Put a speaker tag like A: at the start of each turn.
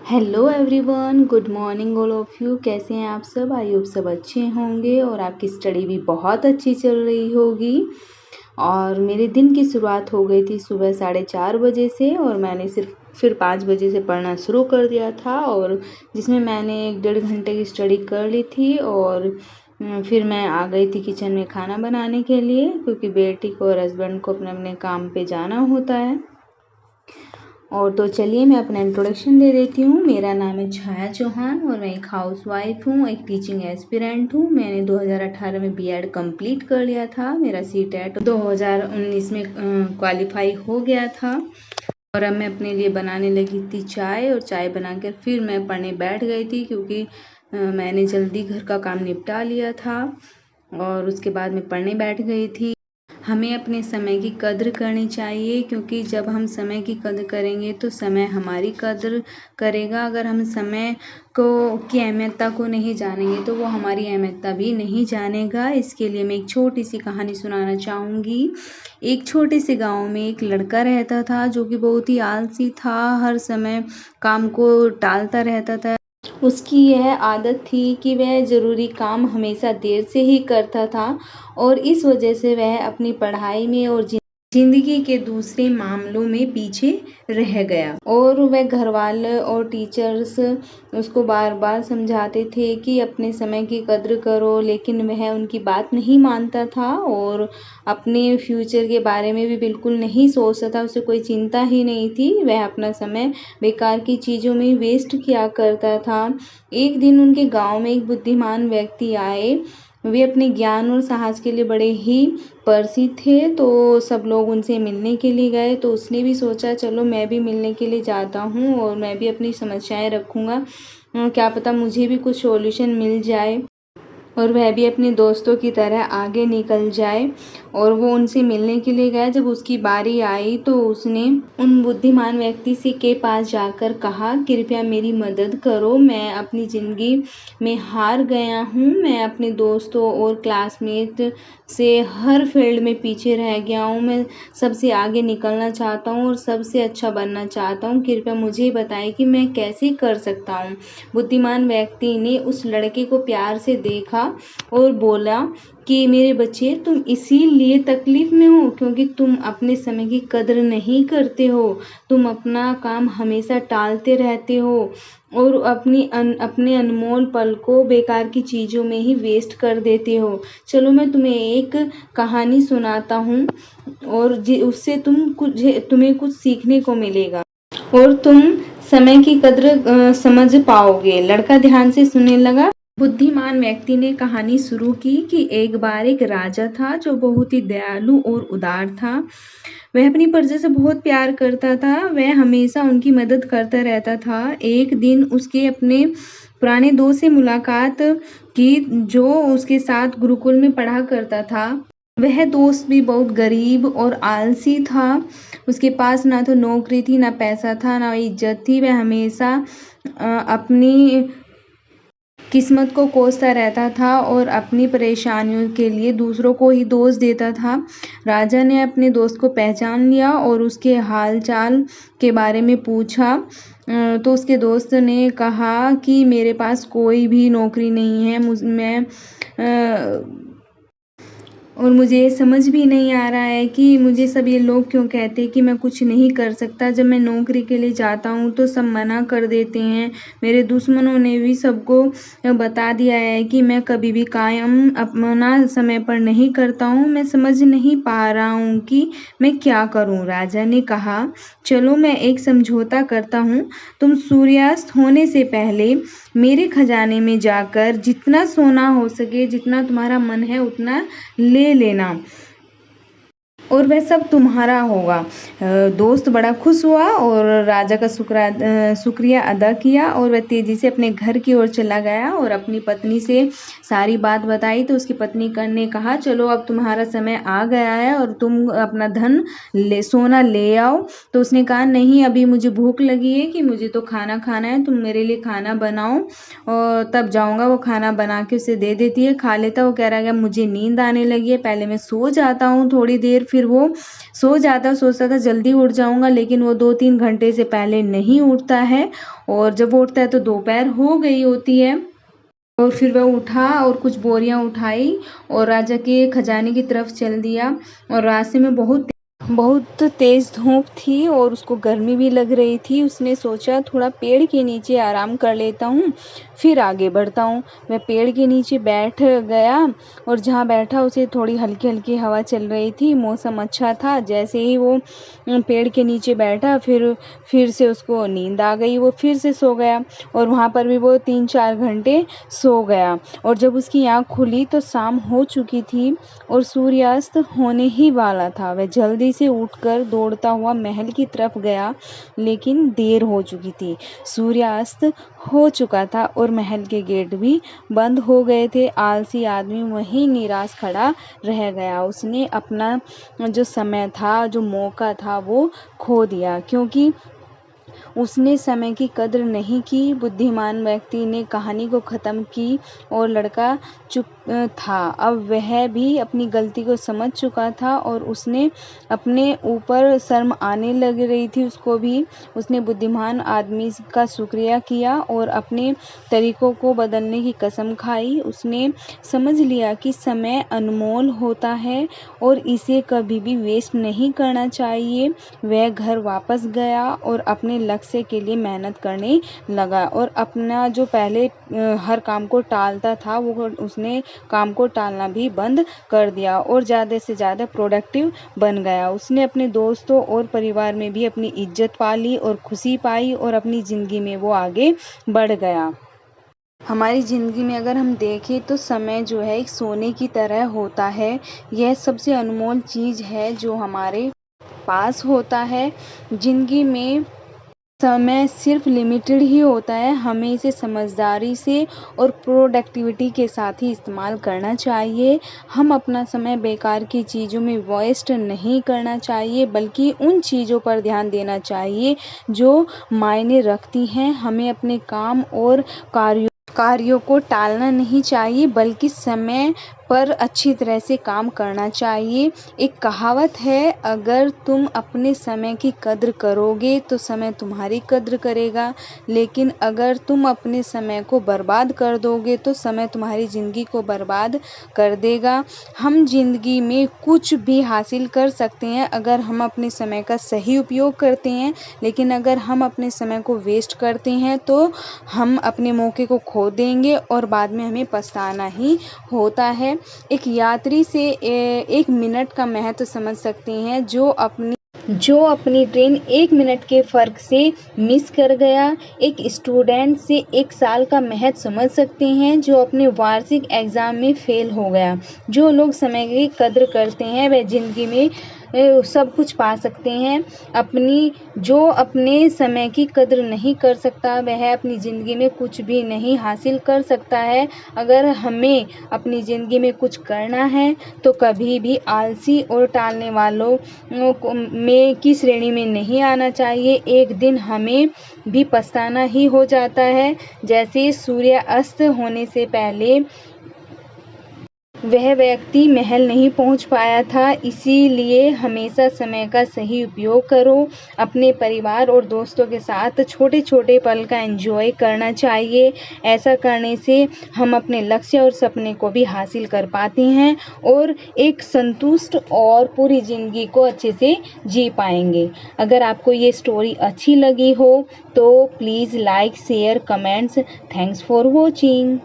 A: Hello everyone, good morning all of you. कैसे हैं आप सब? आई होप सब अच्छे होंगे और आपकी स्टडी भी बहुत अच्छी चल रही होगी। और मेरे दिन की शुरुआत हो गई थी सुबह 4:30 बजे से और मैंने फिर 5 बजे से पढ़ना शुरू कर दिया था, और जिसमें मैंने 1 डेढ़ घंटे की स्टडी कर ली थी। और फिर मैं आ गई थी किचन में खाना बनाने के लिए, क्योंकि बेटी को और हस्बैंड को अपने अपने काम पे जाना होता है। और तो चलिए मैं अपना इंट्रोडक्शन दे देती हूँ। मेरा नाम है छाया चौहान और मैं एक हाउसवाइफ हूँ, एक टीचिंग एस्पिरेंट हूँ। मैंने 2018 में बीएड कंप्लीट कर लिया था। मेरा सीटेट 2019 में क्वालिफाई हो गया था। और अब मैं अपने लिए बनाने लगी थी चाय, और चाय बनाकर फिर मैं पढ़ने बैठ गई थी, क्योंकि मैंने जल्दी घर का काम निपटा लिया था और उसके बाद मैं पढ़ने बैठ गई थी। हमें अपने समय की कद्र करनी चाहिए, क्योंकि जब हम समय की कद्र करेंगे तो समय हमारी कद्र करेगा। अगर हम समय की अहमियता को नहीं जानेंगे तो वो हमारी अहमियता भी नहीं जानेगा। इसके लिए मैं एक छोटी सी कहानी सुनाना चाहूँगी। एक छोटे से गांव में एक लड़का रहता था, जो कि बहुत ही आलसी था, हर समय काम को टालता रहता था। उसकी यह आदत थी कि वह ज़रूरी काम हमेशा देर से ही करता था, और इस वजह से वह अपनी पढ़ाई में और ज़िंदगी के दूसरे मामलों में पीछे रह गया। और वह घर वाले और टीचर्स उसको बार बार समझाते थे कि अपने समय की कद्र करो, लेकिन वह उनकी बात नहीं मानता था और अपने फ्यूचर के बारे में भी बिल्कुल नहीं सोचता था। उसे कोई चिंता ही नहीं थी। वह अपना समय बेकार की चीज़ों में वेस्ट किया करता था। एक दिन उनके गांव में एक बुद्धिमान व्यक्ति आए। वे अपने ज्ञान और साहस के लिए बड़े ही प्रसिद्ध थे, तो सब लोग उनसे मिलने के लिए गए। तो उसने भी सोचा, चलो मैं भी मिलने के लिए जाता हूँ और मैं भी अपनी समस्याएं रखूँगा, क्या पता मुझे भी कुछ सॉल्यूशन मिल जाए और वह भी अपने दोस्तों की तरह आगे निकल जाए। और वो उनसे मिलने के लिए गया। जब उसकी बारी आई तो उसने उन बुद्धिमान व्यक्ति के पास जाकर कहा, कृपया मेरी मदद करो, मैं अपनी ज़िंदगी में हार गया हूँ। मैं अपने दोस्तों और क्लासमेट से हर फील्ड में पीछे रह गया हूँ। मैं सबसे आगे निकलना चाहता हूँ और सबसे अच्छा बनना चाहता हूँ। कृपया मुझे बताएं कि मैं कैसे कर सकता हूँ। बुद्धिमान व्यक्ति ने उस लड़के को प्यार से देखा और बोला कि मेरे बच्चे, तुम इसीलिए तकलीफ में हो क्योंकि तुम अपने समय की कद्र नहीं करते हो। तुम अपना काम हमेशा टालते रहते हो और अपने अनमोल पल को बेकार की चीज़ों में ही वेस्ट कर देते हो। चलो मैं तुम्हें एक कहानी सुनाता हूँ और उससे तुम्हें कुछ सीखने को मिलेगा और तुम समय की कद्र समझ पाओगे। लड़का ध्यान से सुनने लगा। बुद्धिमान व्यक्ति ने कहानी शुरू की कि एक बार एक राजा था, जो बहुत ही दयालु और उदार था। वह अपनी प्रजा से बहुत प्यार करता था। वह हमेशा उनकी मदद करता रहता था। एक दिन उसके अपने पुराने दोस्त से मुलाकात की, जो उसके साथ गुरुकुल में पढ़ा करता था। वह दोस्त भी बहुत गरीब और आलसी था। उसके पास ना तो नौकरी थी, ना पैसा था, ना इज्जत थी। वह हमेशा अपनी किस्मत को कोसता रहता था और अपनी परेशानियों के लिए दूसरों को ही दोष देता था। राजा ने अपने दोस्त को पहचान लिया और उसके हाल चाल के बारे में पूछा। तो उसके दोस्त ने कहा कि मेरे पास कोई भी नौकरी नहीं है, और मुझे ये समझ भी नहीं आ रहा है कि मुझे सब ये लोग क्यों कहते हैं कि मैं कुछ नहीं कर सकता। जब मैं नौकरी के लिए जाता हूँ तो सब मना कर देते हैं। मेरे दुश्मनों ने भी सबको बता दिया है कि मैं कभी भी कायम अपना समय पर नहीं करता हूँ। मैं समझ नहीं पा रहा हूँ कि मैं क्या करूँ। राजा ने कहा, चलो मैं एक समझौता करता हूँ। तुम सूर्यास्त होने से पहले मेरे खजाने में जाकर जितना सोना हो सके, जितना तुम्हारा मन है उतना ले लेना और वह सब तुम्हारा होगा। दोस्त बड़ा खुश हुआ और राजा का शुक्रिया अदा किया, और वह तेजी से अपने घर की ओर चला गया और अपनी पत्नी से सारी बात बताई। तो उसकी पत्नी ने कहा, चलो अब तुम्हारा समय आ गया है और तुम अपना धन सोना ले आओ। तो उसने कहा, नहीं, अभी मुझे भूख लगी है कि मुझे तो खाना खाना है, तुम मेरे लिए खाना बनाओ और तब जाऊँगा। वो खाना बना के उसे दे देती है, खा लेता। वो कह रहा है, मुझे नींद आने लगी है, पहले मैं सो जाता हूँ थोड़ी देर, फिर फिर वो सो जाता, सोचता था जल्दी उठ जाऊँगा, लेकिन वो 2-3 घंटे से पहले नहीं उठता है और जब वो उठता है तो दोपहर हो गई होती है। और फिर वह उठा और कुछ बोरियां उठाई और राजा के खजाने की तरफ चल दिया। और रास्ते में बहुत तेज धूप थी और उसको गर्मी भी लग रही थी। उसने सोचा थोड़ा पेड़ के नीचे आराम कर लेता हूँ, फिर आगे बढ़ता हूँ। वह पेड़ के नीचे बैठ गया और जहाँ बैठा उसे थोड़ी हल्की हल्की हवा चल रही थी, मौसम अच्छा था। जैसे ही वो पेड़ के नीचे बैठा फिर से उसको नींद आ गई, वो फिर से सो गया और वहाँ पर भी वो 3-4 घंटे सो गया। और जब उसकी आँख खुली तो शाम हो चुकी थी और सूर्यास्त होने ही वाला था। वह जल्दी से उठकर दौड़ता हुआ महल की तरफ गया, लेकिन देर हो चुकी थी। सूर्यास्त हो चुका था और महल के गेट भी बंद हो गए थे। आलसी आदमी वहीं निराश खड़ा रह गया। उसने अपना जो समय था, जो मौका था, वो खो दिया, क्योंकि उसने समय की कद्र नहीं की। बुद्धिमान व्यक्ति ने कहानी को ख़त्म की और लड़का चुप था। अब वह भी अपनी गलती को समझ चुका था और उसने अपने ऊपर शर्म आने लग रही थी उसको भी। उसने बुद्धिमान आदमी का शुक्रिया किया और अपने तरीकों को बदलने की कसम खाई। उसने समझ लिया कि समय अनमोल होता है और इसे कभी भी वेस्ट नहीं करना चाहिए। वह घर वापस गया और अपने लक्ष्य के लिए मेहनत करने लगा और अपना जो पहले हर काम को टालता था, वो उसने काम को टालना भी बंद कर दिया और ज़्यादा से ज़्यादा प्रोडक्टिव बन गया। उसने अपने दोस्तों और परिवार में भी अपनी इज्जत पा ली और खुशी पाई और अपनी ज़िंदगी में वो आगे बढ़ गया। हमारी ज़िंदगी में अगर हम देखें तो समय जो है एक सोने की तरह होता है। यह सबसे अनमोल चीज़ है जो हमारे पास होता है। ज़िंदगी में समय सिर्फ लिमिटेड ही होता है। हमें इसे समझदारी से और प्रोडक्टिविटी के साथ ही इस्तेमाल करना चाहिए। हम अपना समय बेकार की चीज़ों में वेस्ट नहीं करना चाहिए, बल्कि उन चीज़ों पर ध्यान देना चाहिए जो मायने रखती हैं। हमें अपने काम और कार्यों को टालना नहीं चाहिए, बल्कि समय पर अच्छी तरह से काम करना चाहिए। एक कहावत है, अगर तुम अपने समय की कद्र करोगे तो समय तुम्हारी कद्र करेगा, लेकिन अगर तुम अपने समय को बर्बाद कर दोगे तो समय तुम्हारी ज़िंदगी को बर्बाद कर देगा। हम ज़िंदगी में कुछ भी हासिल कर सकते हैं अगर हम अपने समय का सही उपयोग करते हैं, लेकिन अगर हम अपने समय को वेस्ट करते हैं तो हम अपने मौके को खो देंगे और बाद में हमें पछताना ही होता है। एक यात्री से 1 मिनट का महत्व समझ सकते हैं, जो अपनी ट्रेन 1 मिनट के फ़र्क से मिस कर गया। एक स्टूडेंट से 1 साल का महत्व समझ सकते हैं, जो अपने वार्षिक एग्ज़ाम में फ़ेल हो गया। जो लोग समय की कद्र करते हैं वह ज़िंदगी में सब कुछ पा सकते हैं। जो अपने समय की कद्र नहीं कर सकता, वह अपनी ज़िंदगी में कुछ भी नहीं हासिल कर सकता है। अगर हमें अपनी ज़िंदगी में कुछ करना है तो कभी भी आलसी और टालने वालों की श्रेणी में नहीं आना चाहिए। एक दिन हमें भी पछताना ही हो जाता है। जैसे सूर्य अस्त होने से पहले वह व्यक्ति महल नहीं पहुंच पाया था। इसीलिए हमेशा समय का सही उपयोग करो। अपने परिवार और दोस्तों के साथ छोटे छोटे पल का एंजॉय करना चाहिए। ऐसा करने से हम अपने लक्ष्य और सपने को भी हासिल कर पाते हैं और एक संतुष्ट और पूरी ज़िंदगी को अच्छे से जी पाएंगे। अगर आपको ये स्टोरी अच्छी लगी हो तो please like, share, comments. Thanks for watching.